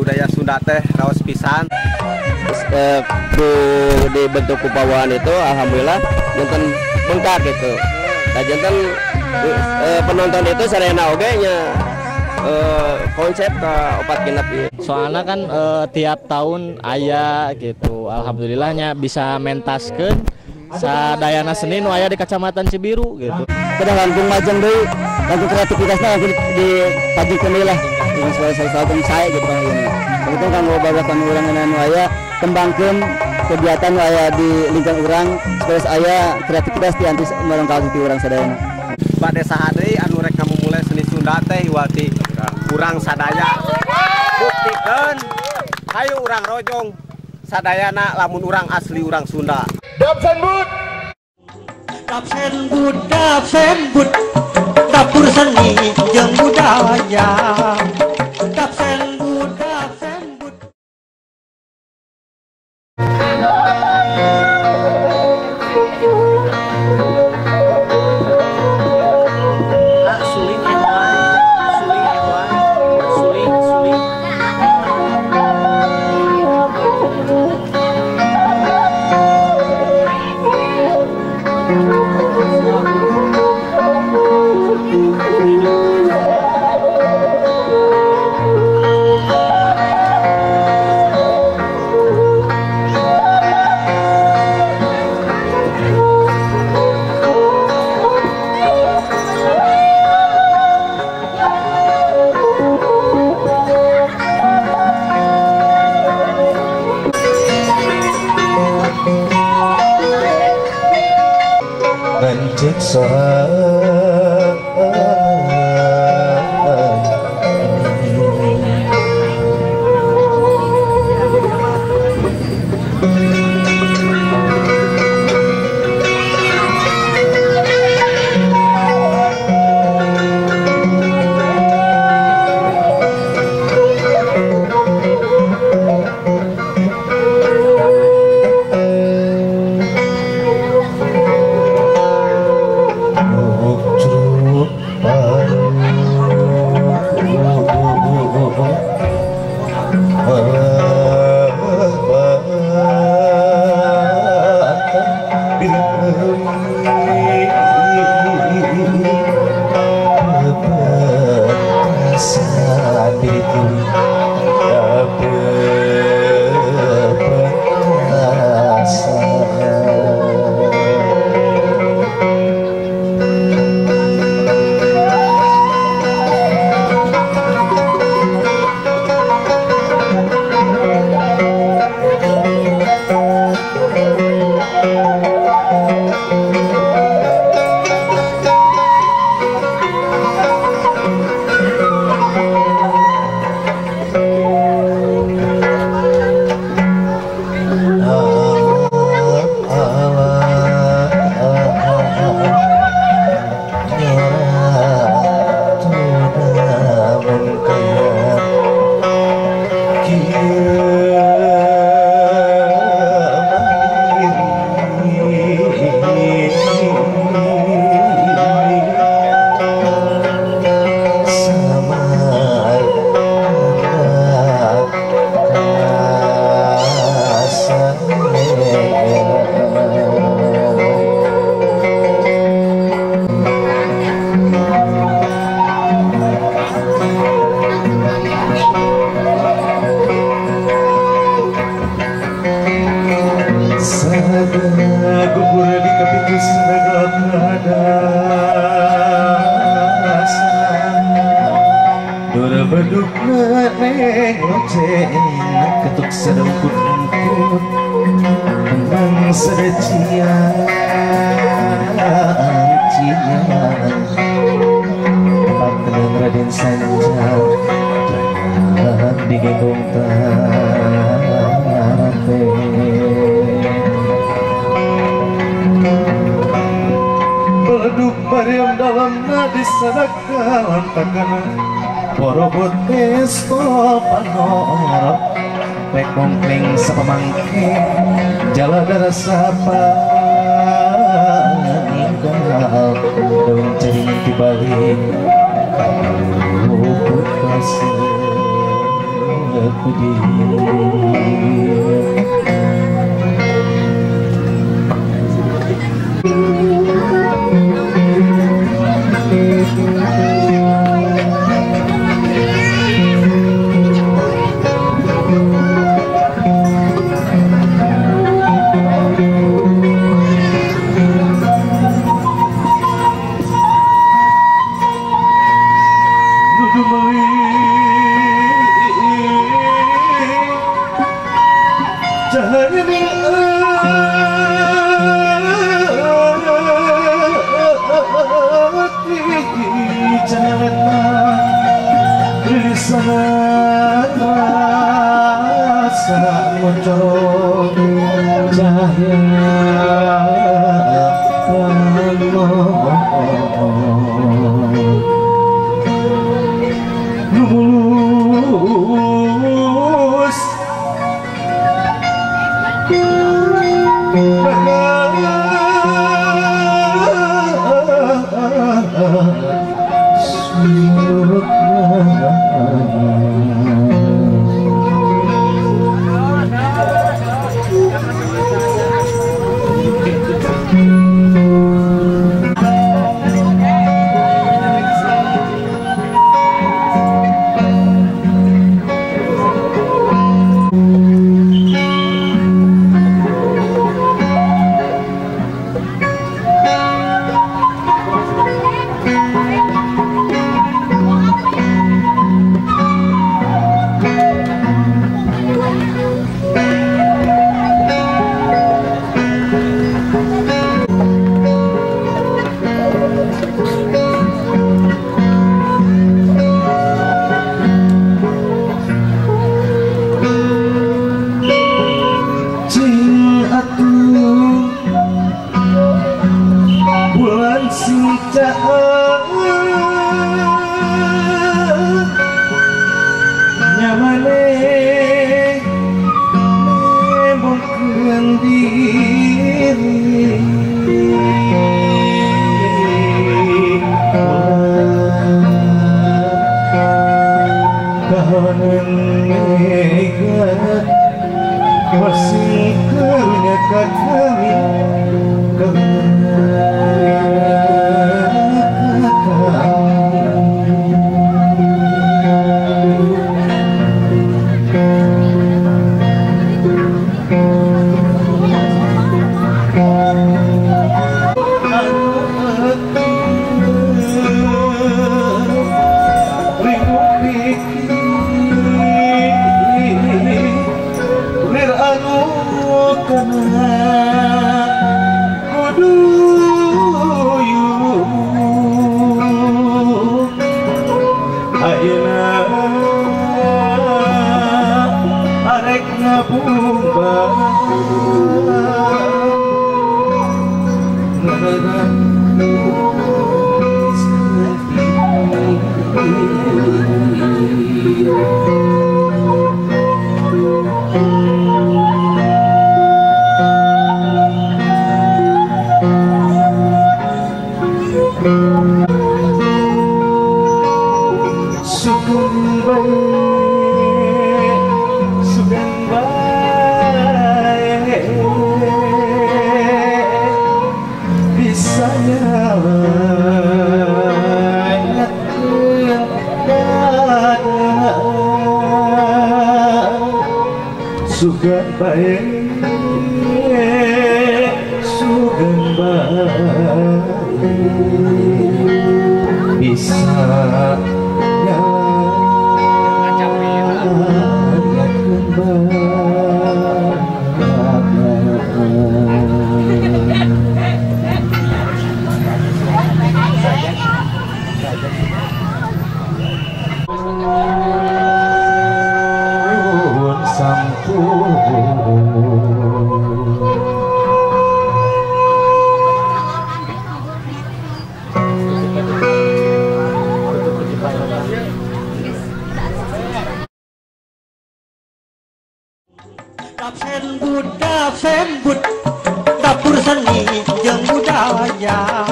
budaya Sunda teh raos pisan. Di bentuk kupawahan itu alhamdulillah jantan bengkak gitu. Nah jantan penonton itu sarena oge nya konsep ke opat genep ieu. Soalnya kan tiap tahun aya gitu. Alhamdulillahnya bisa mentaskeun sadayana seni nu aya di Kecamatan Cibiru gitu. Kedah langkung majeng deui, langkung kreativitasna langkung dipajikeun deui lah. Dengan sesuatu saya gitu Bang ini. Begitu kan babarakan urang anu aya kembangkeun kegiatan nu aya di lingkungan urang supaya aya kreativitas ti anti melengkapi ti urang sadayana. Bade saha deui anu rek mulai seni Sunda teh iwati urang sadaya. Buktikeun hayu urang rojong sadayana lamun urang asli urang Sunda. Dapsen bud, dapsen bud, dapur seni jeung budaya. Dapsen bud, dapsen bud. Ngancik soal beduk neng loceng ketuk sedengkut engkut tentang sedecian cian tempat tenang Raden Sanjang jangan digendong tate beduk Mariam dalam nadi sadaka lantakan porobot pestol panorok pek mongkling sapamangke jala darasapa ninggal daun cering tibalik luput kasih kudu meuli jahani janata di sana rasa muncul cahaya lulus bulan sing nyamane nemongkeun diri kahanan mega masih karunya kami sugan baik sugan baik bisa Dapur seni jeung budaya